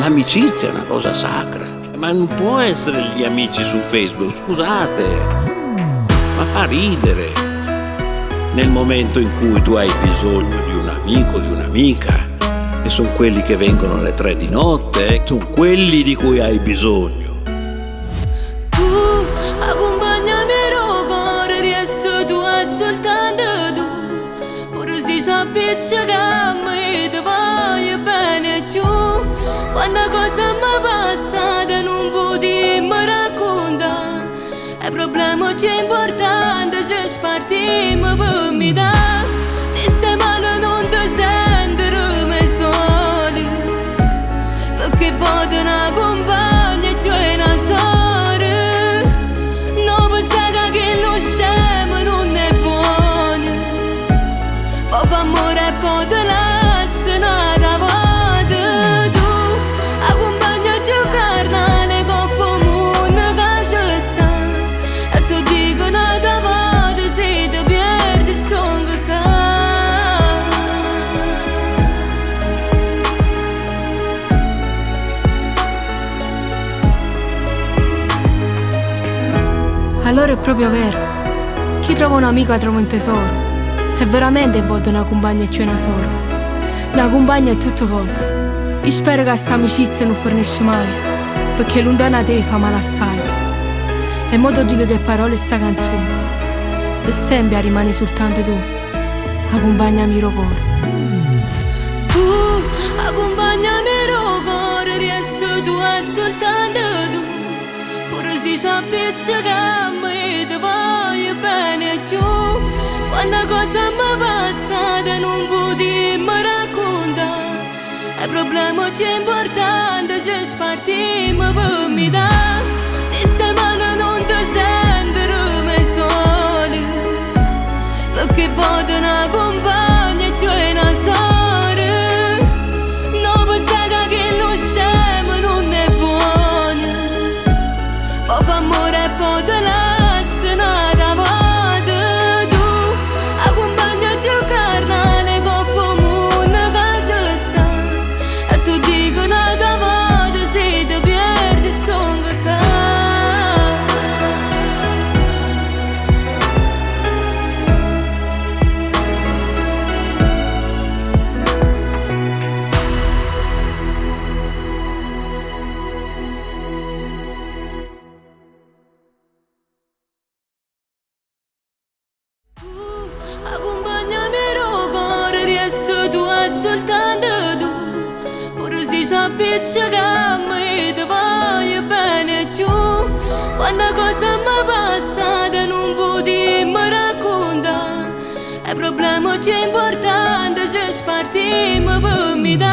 L'amicizia è una cosa sacra, ma non può essere gli amici su Facebook, scusate, ma fa ridere. Nel momento in cui tu hai bisogno di un amico, di un'amica, e sono quelli che vengono alle 3 di notte, sono quelli di cui hai bisogno. Tu accompagnami il cuore, riesco tu è soltanto tu. Pure se ci appiccichiamo e ti voglio bene giù. Quando cosa mi passata non potremmo raccontare. È problema più importante, ci spartiamo per metà. Sistemano non ti sentire mai soli, perché voglio una compagna e tu è una sorella. Non pensare che lo scemo non è buono, poi fa amore e poi te lascia nada volta. Tu accompagna a giocare nelle coppe mondo che ci sta, e tu dico nada volta se ti perdi sono che allora è proprio vero, chi trova un amico trova un tesoro. E veramente voglio una compagna e c'è una sola. Una compagna è tutte cose. Io spero che questa amicizia non fornisce mai, perché lontana da te fa male assai. E mo ti dico che parole sta canzone, per sempre rimani soltanto tu, accompagnami il cuore. Tu accompagnami il cuore, riesco tu è soltanto tu. Pure se ci appiccichiamo e ti voglio bene giù. Quando cosa mi passata non potremmo raccontare. È problema più importante, ci spartiamo per metà. Sistemano non ti sentire mai soli, perché voglio una compagna e tu è una sorella. Non pensare che lo scemo non è buono, poi fa amore e poi te lascia nada volta. Accompagnami il cuore, riesco tu è soltanto tu. Pure se ci appiccichiamo e ti voglio bene giù. Quando cosa mi passata non potremmo raccontare. È problema più importante, ci spartiamo per metà.